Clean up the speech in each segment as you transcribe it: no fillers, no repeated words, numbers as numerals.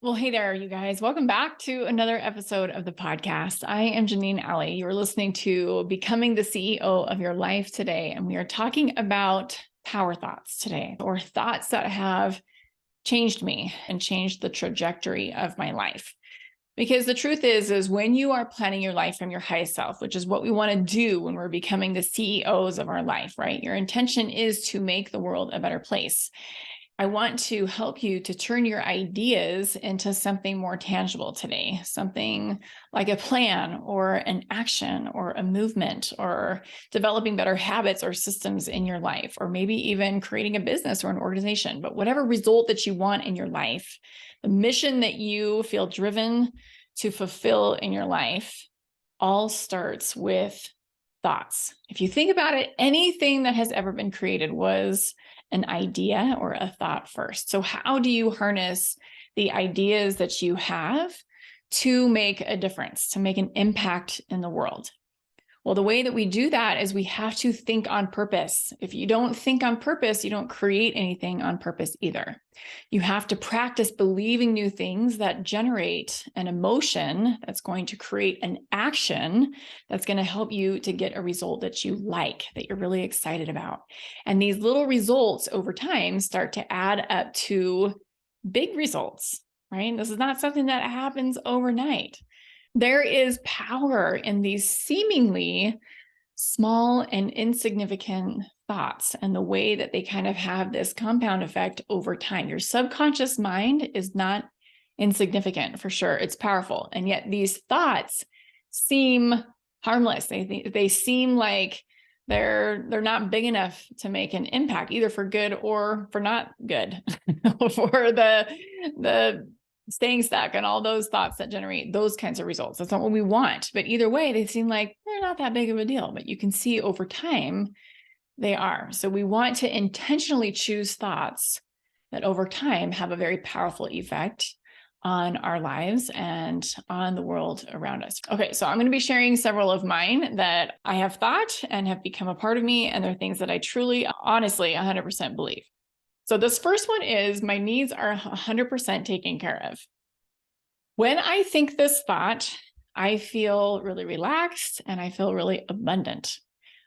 Well, hey there, you guys. Welcome back to another episode of the podcast. I am Janeen Alley. You're listening to Becoming the CEO of Your Life today, and we are talking about power thoughts today, or thoughts that have changed me and changed the trajectory of my life. Because the truth is when you are planning your life from your highest self, which is what we want to do when we're becoming the CEOs of our life, right? Your intention is to make the world a better place. I want to help you to turn your ideas into something more tangible today, something like a plan or an action or a movement or developing better habits or systems in your life, or maybe even creating a business or an organization. But whatever result that you want in your life, the mission that you feel driven to fulfill in your life all starts with thoughts. If you think about it, anything that has ever been created was an idea or a thought first. So how do you harness the ideas that you have to make a difference, to make an impact in the world? Well, the way that we do that is we have to think on purpose. If you don't think on purpose, you don't create anything on purpose either. You have to practice believing new things that generate an emotion that's going to create an action that's going to help you to get a result that you like, that you're really excited about. And these little results over time start to add up to big results, right? This is not something that happens overnight. There is power in these seemingly small and insignificant thoughts and the way that they kind of have this compound effect over time. Your subconscious mind is not insignificant for sure. It's powerful. And yet these thoughts seem harmless. They seem like they're not big enough to make an impact, either for good or for not good, for the staying stuck and all those thoughts that generate those kinds of results. That's not what we want. But either way, they seem like they're not that big of a deal. But you can see over time, they are. So we want to intentionally choose thoughts that over time have a very powerful effect on our lives and on the world around us. Okay, so I'm going to be sharing several of mine that I have thought and have become a part of me. And they're things that I truly, honestly, 100% believe. So this first one is my needs are 100% taken care of. When I think this thought, I feel really relaxed and I feel really abundant.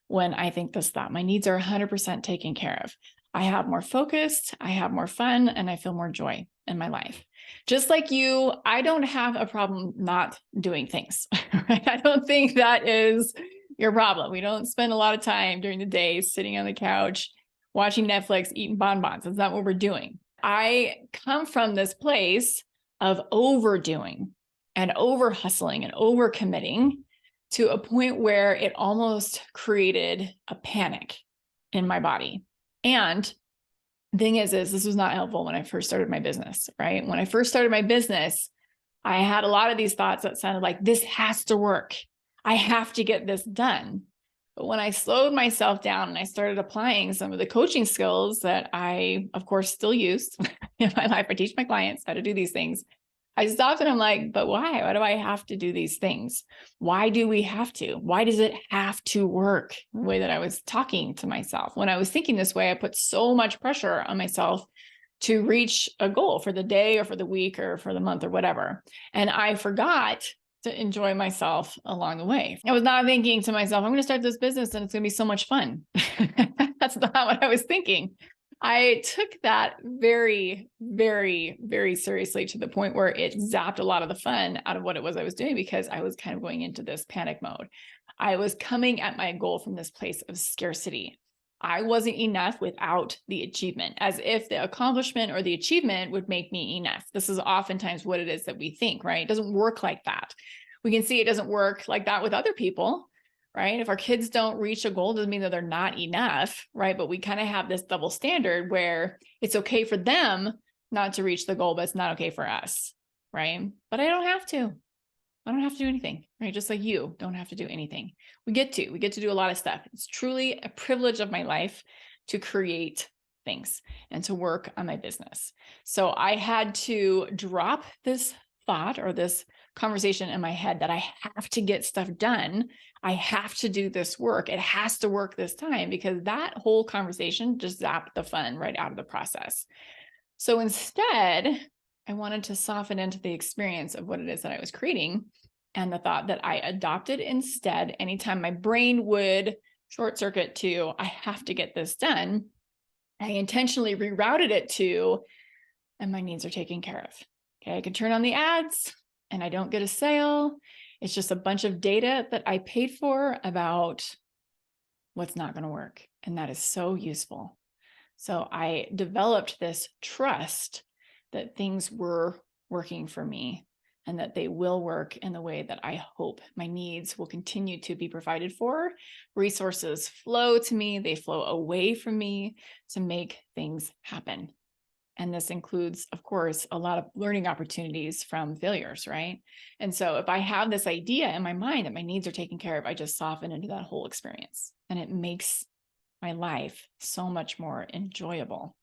When I think this thought, my needs are 100% taken care of. I have more focus, I have more fun, and I feel more joy in my life. Just like you, I don't have a problem not doing things. Right? I don't think that is your problem. We don't spend a lot of time during the day sitting on the couch watching Netflix, eating bonbons. That's not what we're doing. I come from this place of overdoing and over hustling and over committing to a point where it almost created a panic in my body. And the thing is this was not helpful when I first started my business, right? When I first started my business, I had a lot of these thoughts that sounded like, this has to work. I have to get this done. But when I slowed myself down and I started applying some of the coaching skills that I, of course, still use in my life, I teach my clients how to do these things. I stopped and I'm like, but why? Why do I have to do these things? Why do we have to? Why does it have to work? The way that I was talking to myself. When I was thinking this way, I put so much pressure on myself to reach a goal for the day or for the week or for the month or whatever. And I forgot to enjoy myself along the way. I was not thinking to myself, I'm going to start this business and it's going to be so much fun. That's not what I was thinking. I took that very, very, very seriously to the point where it zapped a lot of the fun out of what it was I was doing, because I was kind of going into this panic mode. I was coming at my goal from this place of scarcity. I wasn't enough without the achievement, as if the accomplishment or the achievement would make me enough. This is oftentimes what it is that we think, right? It doesn't work like that. We can see it doesn't work like that with other people, right? If our kids don't reach a goal, it doesn't mean that they're not enough, right? But we kind of have this double standard where it's okay for them not to reach the goal, but it's not okay for us, right? But I don't have to. I don't have to do anything, right? Just like you don't have to do anything. We get to do a lot of stuff. It's truly a privilege of my life to create things and to work on my business. So I had to drop this thought or this conversation in my head that I have to get stuff done. I have to do this work. It has to work this time, because that whole conversation just zapped the fun right out of the process. So instead, I wanted to soften into the experience of what it is that I was creating, and the thought that I adopted instead. Anytime my brain would short circuit to, I have to get this done, I intentionally rerouted it to, and my needs are taken care of. Okay, I can turn on the ads and I don't get a sale. It's just a bunch of data that I paid for about what's not going to work. And that is so useful. So I developed this trust that things were working for me and that they will work in the way that I hope. My needs will continue to be provided for. Resources flow to me, they flow away from me to make things happen. And this includes, of course, a lot of learning opportunities from failures, right? And so if I have this idea in my mind that my needs are taken care of, I just soften into that whole experience, and it makes my life so much more enjoyable,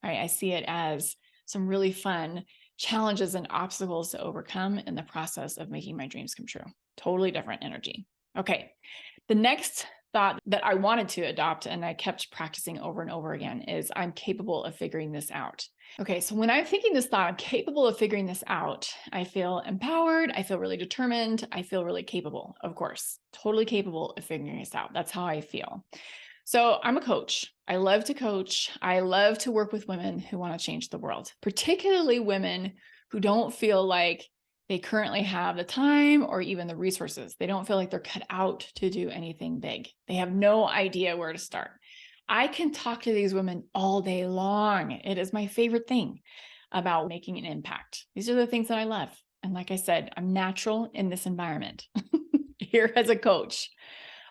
right? I see it as some really fun challenges and obstacles to overcome in the process of making my dreams come true. Totally different energy. Okay. The next thought that I wanted to adopt, and I kept practicing over and over again, is I'm capable of figuring this out. Okay, so when I'm thinking this thought, I'm capable of figuring this out, I feel empowered, I feel really determined, I feel really capable, of course, totally capable of figuring this out. That's how I feel. So I'm a coach. I love to coach. I love to work with women who want to change the world, particularly women who don't feel like they currently have the time or even the resources. They don't feel like they're cut out to do anything big. They have no idea where to start. I can talk to these women all day long. It is my favorite thing about making an impact. These are the things that I love. And like I said, I'm natural in this environment here as a coach.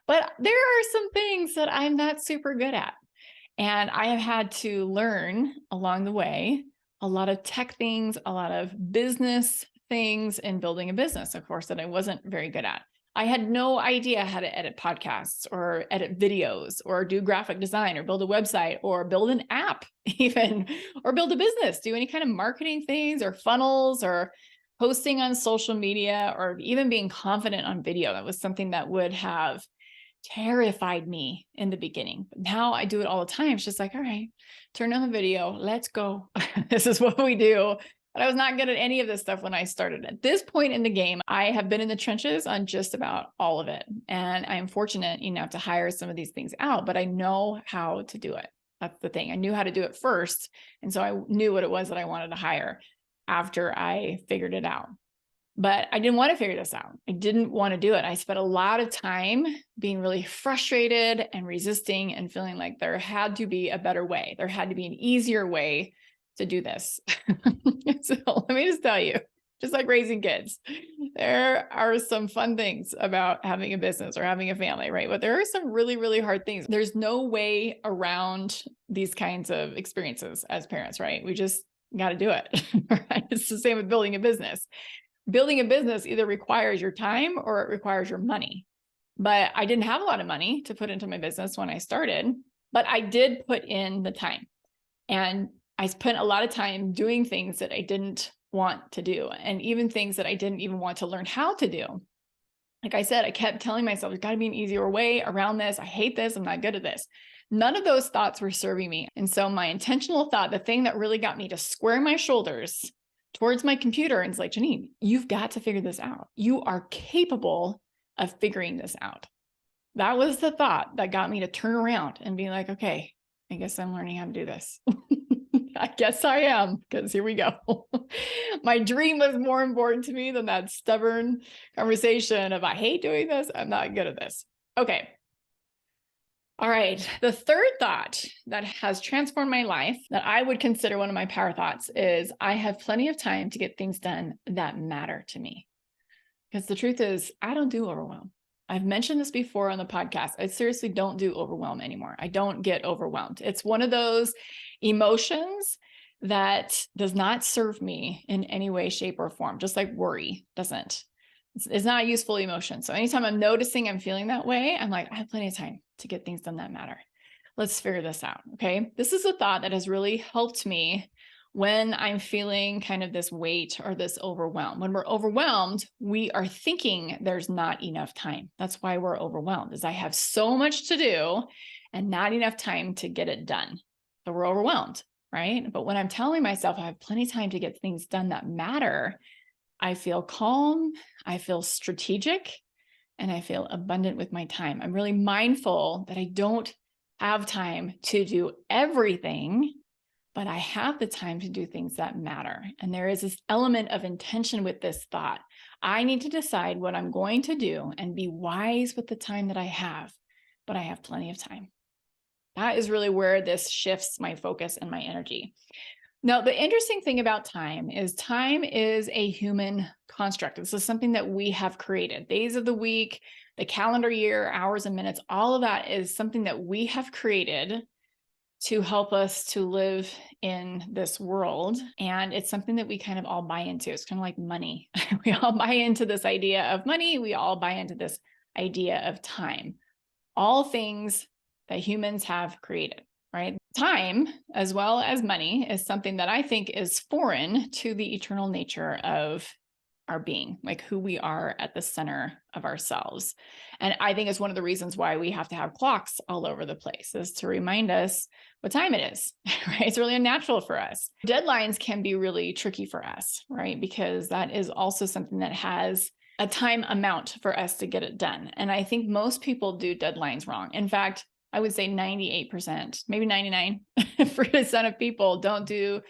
But there are some things that I'm not super good at. And I have had to learn along the way a lot of tech things, a lot of business things in building a business, of course, that I wasn't very good at. I had no idea how to edit podcasts or edit videos or do graphic design or build a website or build an app even, or build a business, do any kind of marketing things or funnels or posting on social media or even being confident on video. That was something that would have terrified me in the beginning. But now I do it all the time. It's just like, all right, turn on the video. Let's go. This is what we do. But I was not good at any of this stuff when I started. At this point in the game, I have been in the trenches on just about all of it. And I'm fortunate enough to hire some of these things out, but I know how to do it. That's the thing. I knew how to do it first. And so I knew what it was that I wanted to hire after I figured it out. But I didn't want to figure this out. I didn't want to do it. I spent a lot of time being really frustrated and resisting and feeling like there had to be a better way. There had to be an easier way to do this. So let me just tell you, just like raising kids, there are some fun things about having a business or having a family, right? But there are some really, really hard things. There's no way around these kinds of experiences as parents, right? We just got to do it. Right? It's the same with building a business. Building a business either requires your time or it requires your money. But I didn't have a lot of money to put into my business when I started, but I did put in the time. And I spent a lot of time doing things that I didn't want to do, and even things that I didn't even want to learn how to do. Like I said, I kept telling myself, there's got to be an easier way around this. I hate this. I'm not good at this. None of those thoughts were serving me. And so my intentional thought, the thing that really got me to square my shoulders towards my computer and it's like, Janeen, you've got to figure this out. You are capable of figuring this out. That was the thought that got me to turn around and be like, okay, I guess I'm learning how to do this. I guess I am, because here we go. My dream was more important to me than that stubborn conversation of I hate doing this. I'm not good at this. Okay. All right. The third thought that has transformed my life that I would consider one of my power thoughts is I have plenty of time to get things done that matter to me. Because the truth is, I don't do overwhelm. I've mentioned this before on the podcast. I seriously don't do overwhelm anymore. I don't get overwhelmed. It's one of those emotions that does not serve me in any way, shape, or form, just like worry doesn't. It's not a useful emotion. So anytime I'm noticing I'm feeling that way, I'm like, I have plenty of time to get things done that matter. Let's figure this out. Okay. This is a thought that has really helped me when I'm feeling kind of this weight or this overwhelm. When we're overwhelmed, we are thinking there's not enough time. That's why we're overwhelmed, is I have so much to do and not enough time to get it done. So we're overwhelmed, right? But when I'm telling myself I have plenty of time to get things done that matter, I feel calm, I feel strategic, and I feel abundant with my time. I'm really mindful that I don't have time to do everything, but I have the time to do things that matter. And there is this element of intention with this thought. I need to decide what I'm going to do and be wise with the time that I have, but I have plenty of time. That is really where this shifts my focus and my energy. Now, the interesting thing about time is a human construct. This is something that we have created. Days of the week, the calendar year, hours and minutes, all of that is something that we have created to help us to live in this world. And it's something that we kind of all buy into. It's kind of like money. We all buy into this idea of money. We all buy into this idea of time. All things that humans have created, right? Time, as well as money, is something that I think is foreign to the eternal nature of our being, like who we are at the center of ourselves. And I think it's one of the reasons why we have to have clocks all over the place, is to remind us what time it is, right? It's really unnatural for us. Deadlines can be really tricky for us, right? Because that is also something that has a time amount for us to get it done. And I think most people do deadlines wrong. In fact, I would say 98%, maybe 99% of people don't do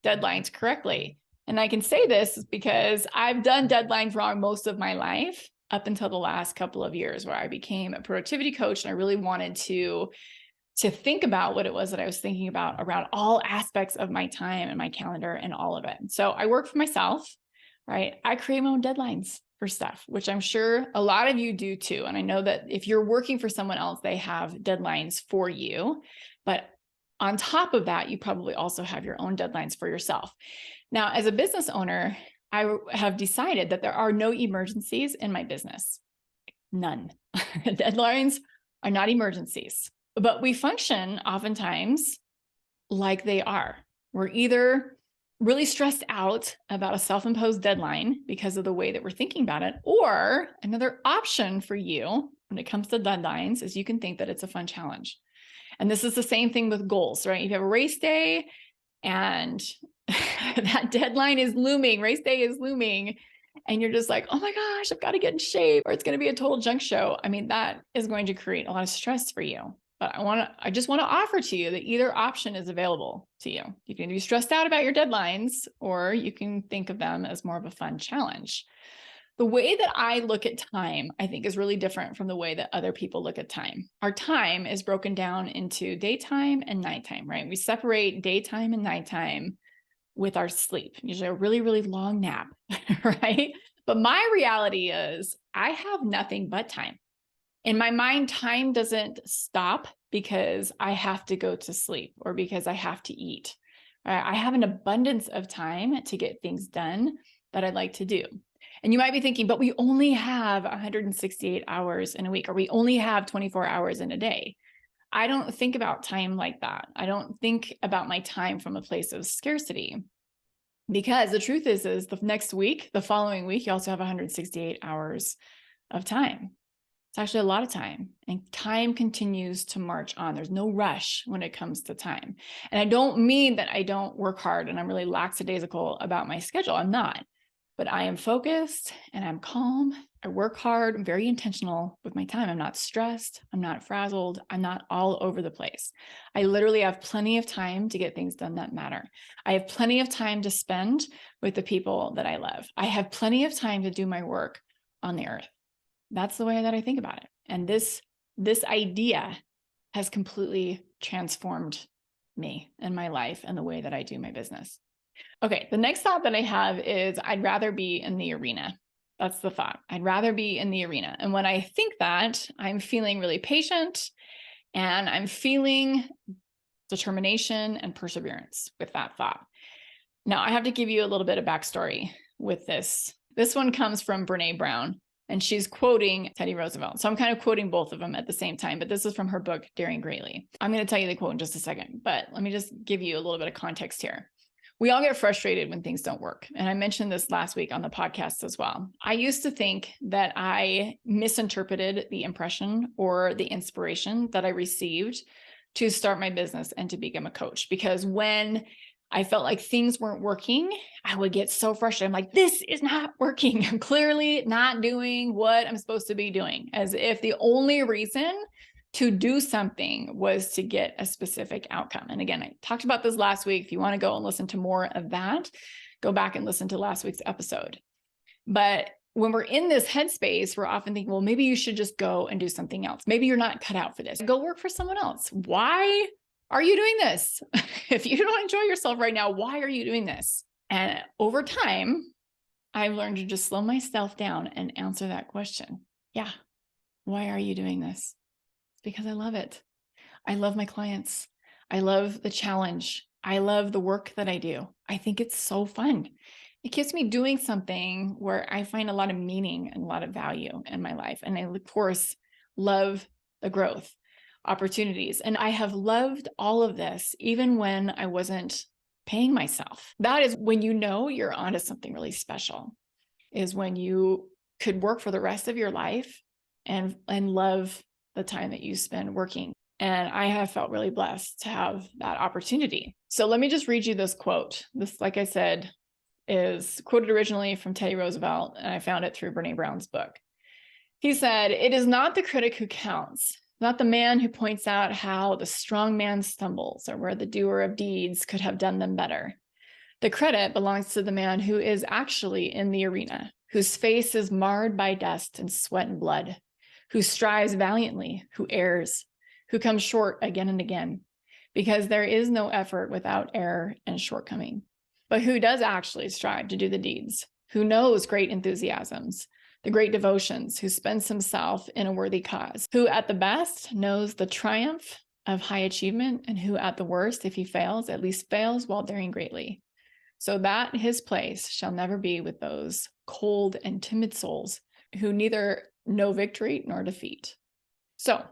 deadlines correctly. And I can say this because I've done deadlines wrong most of my life up until the last couple of years, where I became a productivity coach and I really wanted to think about what it was that I was thinking about around all aspects of my time and my calendar and all of it. So I work for myself, right? I create my own deadlines for stuff, which I'm sure a lot of you do too. And I know that if you're working for someone else, they have deadlines for you. But on top of that, you probably also have your own deadlines for yourself. Now, as a business owner, I have decided that there are no emergencies in my business. None. Deadlines are not emergencies, but we function oftentimes like they are. We're either really stressed out about a self-imposed deadline because of the way that we're thinking about it, or another option for you when it comes to deadlines is you can think that it's a fun challenge. And this is the same thing with goals, right? If you have a race day and that deadline is looming, race day is looming, and you're just like, oh my gosh, I've got to get in shape, or it's going to be a total junk show. I mean, that is going to create a lot of stress for you. But I just want to offer to you that either option is available to you. You can be stressed out about your deadlines, or you can think of them as more of a fun challenge. The way that I look at time, I think, is really different from the way that other people look at time. Our time is broken down into daytime and nighttime, right? We separate daytime and nighttime with our sleep, usually a really, really long nap, right? But my reality is I have nothing but time. In my mind, time doesn't stop because I have to go to sleep or because I have to eat. I have an abundance of time to get things done that I'd like to do. And you might be thinking, but we only have 168 hours in a week, or we only have 24 hours in a day. I don't think about time like that. I don't think about my time from a place of scarcity, because the truth is the next week, the following week, you also have 168 hours of time. It's actually a lot of time, and time continues to march on. There's no rush when it comes to time. And I don't mean that I don't work hard and I'm really lackadaisical about my schedule. I'm not, but I am focused and I'm calm. I work hard. I'm very intentional with my time. I'm not stressed. I'm not frazzled. I'm not all over the place. I literally have plenty of time to get things done that matter. I have plenty of time to spend with the people that I love. I have plenty of time to do my work on the earth. That's the way that I think about it. And this idea has completely transformed me and my life and the way that I do my business. Okay, the next thought that I have is I'd rather be in the arena. That's the thought. I'd rather be in the arena. And when I think that, I'm feeling really patient and I'm feeling determination and perseverance with that thought. Now, I have to give you a little bit of backstory with this. This one comes from Brené Brown, and she's quoting Teddy Roosevelt. So I'm kind of quoting both of them at the same time, but this is from her book, Daring Greatly. I'm going to tell you the quote in just a second, but let me just give you a little bit of context here. We all get frustrated when things don't work. And I mentioned this last week on the podcast as well. I used to think that I misinterpreted the impression or the inspiration that I received to start my business and to become a coach. Because when I felt like things weren't working, I would get so frustrated. I'm like, this is not working. I'm clearly not doing what I'm supposed to be doing, as if the only reason to do something was to get a specific outcome. And again, I talked about this last week. If you want to go and listen to more of that, go back and listen to last week's episode. But when we're in this headspace, we're often thinking, well, maybe you should just go and do something else. Maybe you're not cut out for this. Go work for someone else. Why are you doing this? If you don't enjoy yourself right now, why are you doing this? And over time, I've learned to just slow myself down and answer that question. Yeah. Why are you doing this? It's because I love it. I love my clients. I love the challenge. I love the work that I do. I think it's so fun. It keeps me doing something where I find a lot of meaning and a lot of value in my life. And I, of course, love the growth opportunities. And I have loved all of this, even when I wasn't paying myself. That is when you know you're onto something really special, is when you could work for the rest of your life and love the time that you spend working. And I have felt really blessed to have that opportunity. So let me just read you this quote. This, like I said, is quoted originally from Teddy Roosevelt, and I found it through Brene Brown's book. He said, "It is not the critic who counts, not the man who points out how the strong man stumbles or where the doer of deeds could have done them better. The credit belongs to the man who is actually in the arena, whose face is marred by dust and sweat and blood, who strives valiantly, who errs, who comes short again and again, because there is no effort without error and shortcoming. But who does actually strive to do the deeds, who knows great enthusiasms, the great devotions, who spends himself in a worthy cause, who at the best knows the triumph of high achievement, and who at the worst, if he fails, at least fails while daring greatly. So that his place shall never be with those cold and timid souls who neither know victory nor defeat." So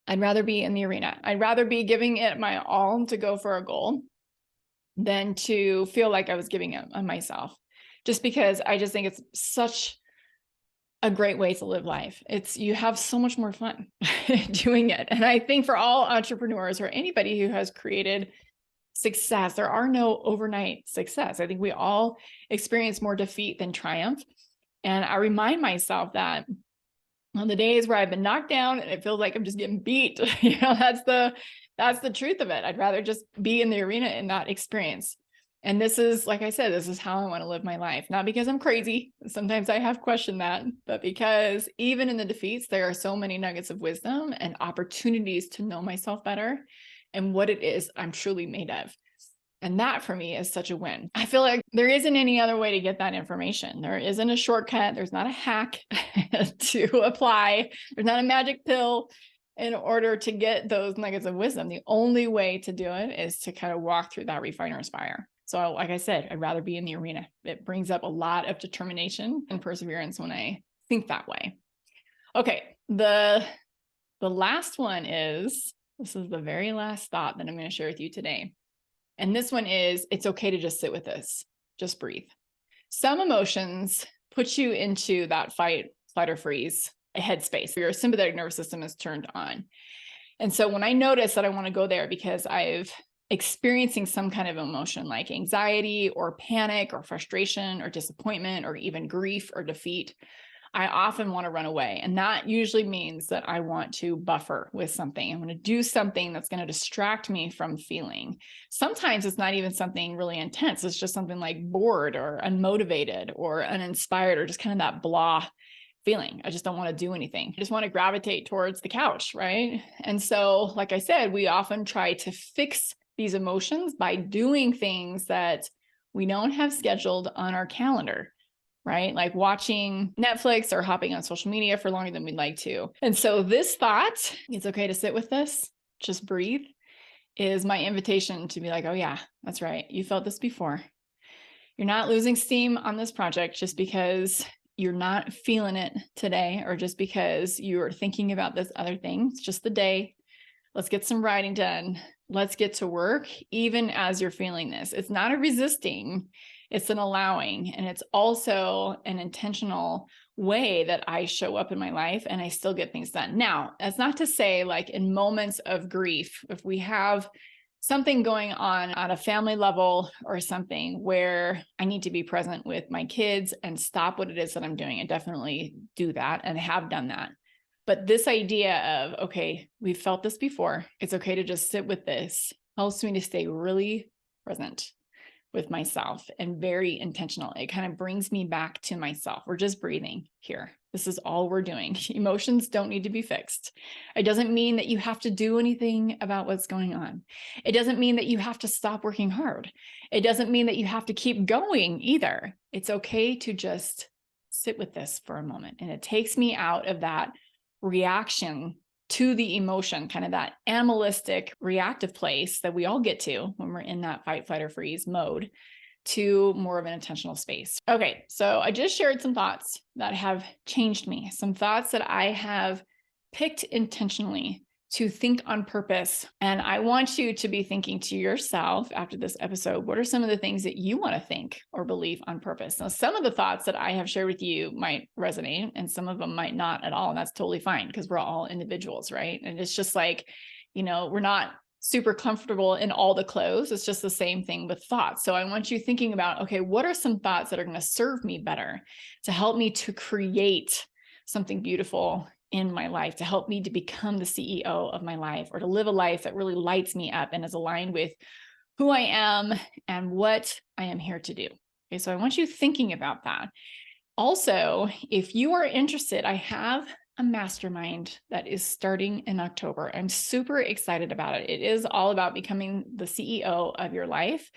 I'd rather be in the arena. I'd rather be giving it my all to go for a goal than to feel like I was giving it on myself, just because I just think it's such a great way to live life. You have so much more fun doing it. And I think for all entrepreneurs or anybody who has created success, there are no overnight success. I think we all experience more defeat than triumph. And I remind myself that on the days where I've been knocked down and it feels like I'm just getting beat, that's the truth of it. I'd rather just be in the arena and not experience. And this is, like I said, this is how I want to live my life. Not because I'm crazy. Sometimes I have questioned that, but because even in the defeats, there are so many nuggets of wisdom and opportunities to know myself better and what it is I'm truly made of. And that for me is such a win. I feel like there isn't any other way to get that information. There isn't a shortcut. There's not a hack to apply. There's not a magic pill in order to get those nuggets of wisdom. The only way to do it is to kind of walk through that refiner's fire. So like I said, I'd rather be in the arena. It brings up a lot of determination and perseverance when I think that way. Okay, the last one is, this is the very last thought that I'm going to share with you today. And this one is, it's okay to just sit with this. Just breathe. Some emotions put you into that fight, flight, or freeze headspace. Your sympathetic nervous system is turned on. And so when I notice that I want to go there because I've experiencing some kind of emotion like anxiety or panic or frustration or disappointment or even grief or defeat, I often want to run away. And that usually means that I want to buffer with something. I'm going to do something that's going to distract me from feeling. Sometimes it's not even something really intense. It's just something like bored or unmotivated or uninspired or just kind of that blah feeling. I just don't want to do anything. I just want to gravitate towards the couch, right? And so, like I said, we often try to fix these emotions by doing things that we don't have scheduled on our calendar, right? Like watching Netflix or hopping on social media for longer than we'd like to. And so this thought, it's okay to sit with this, just breathe, is my invitation to be like, oh yeah, that's right. You felt this before. You're not losing steam on this project just because you're not feeling it today, or just because you're thinking about this other thing. It's just the day. Let's get some writing done. Let's get to work, even as you're feeling this. It's not a resisting. It's an allowing, and it's also an intentional way that I show up in my life and I still get things done. Now, that's not to say like in moments of grief, if we have something going on a family level or something where I need to be present with my kids and stop what it is that I'm doing, I definitely do that and have done that. But this idea of, okay, we've felt this before. It's okay to just sit with this helps me to stay really present with myself and very intentional. It kind of brings me back to myself. We're just breathing here. This is all we're doing. Emotions don't need to be fixed. It doesn't mean that you have to do anything about what's going on. It doesn't mean that you have to stop working hard. It doesn't mean that you have to keep going either. It's okay to just sit with this for a moment. And it takes me out of that reaction to the emotion, kind of that animalistic reactive place that we all get to when we're in that fight, flight, or freeze mode, to more of an intentional space. Okay, so I just shared some thoughts that have changed me, some thoughts that I have picked intentionally to think on purpose. And I want you to be thinking to yourself after this episode, what are some of the things that you want to think or believe on purpose? Now, some of the thoughts that I have shared with you might resonate and some of them might not at all. And that's totally fine because we're all individuals, right? And it's just like, we're not super comfortable in all the clothes. It's just the same thing with thoughts. So I want you thinking about, okay, what are some thoughts that are going to serve me better to help me to create something beautiful in my life, to help me to become the CEO of my life, or to live a life that really lights me up and is aligned with who I am and what I am here to do. Okay, so I want you thinking about that. Also, if you are interested, I have a mastermind that is starting in October. I'm super excited about it. It is all about becoming the CEO of your life.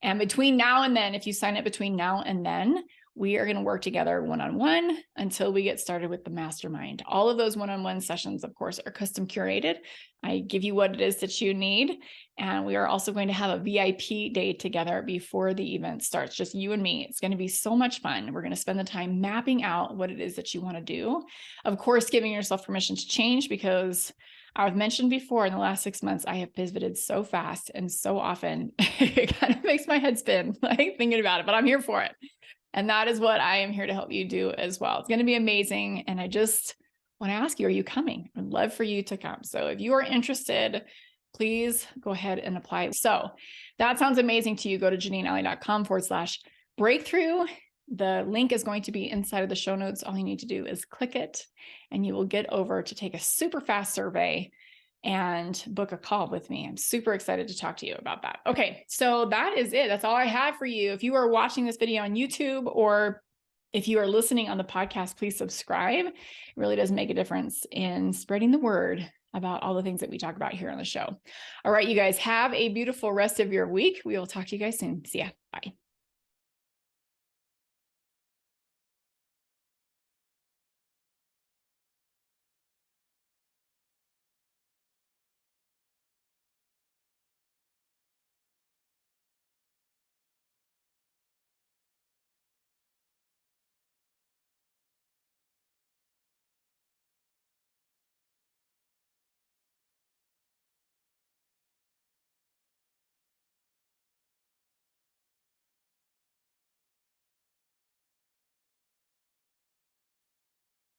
And between now and then, if you sign up between now and then, we are going to work together one-on-one until we get started with the mastermind. All of those one-on-one sessions, of course, are custom curated. I give you what it is that you need. And we are also going to have a VIP day together before the event starts, just you and me. It's going to be so much fun. We're going to spend the time mapping out what it is that you want to do. Of course, giving yourself permission to change, because I've mentioned before in the last 6 months, I have pivoted so fast and so often, it kind of makes my head spin, like thinking about it, but I'm here for it. And that is what I am here to help you do as well. It's going to be amazing. And I just want to ask you, are you coming? I'd love for you to come. So if you are interested, please go ahead and apply. So that sounds amazing to you. Go to janeenalley.com/breakthrough. The link is going to be inside of the show notes. All you need to do is click it and you will get over to take a super fast survey and book a call with me. I'm super excited to talk to you about that. Okay, so that is it. That's all I have for you. If you are watching this video on YouTube, or if you are listening on the podcast, please subscribe. It really does make a difference in spreading the word about all the things that we talk about here on the show. All right, you guys, have a beautiful rest of your week. We will talk to you guys soon. See ya. Bye.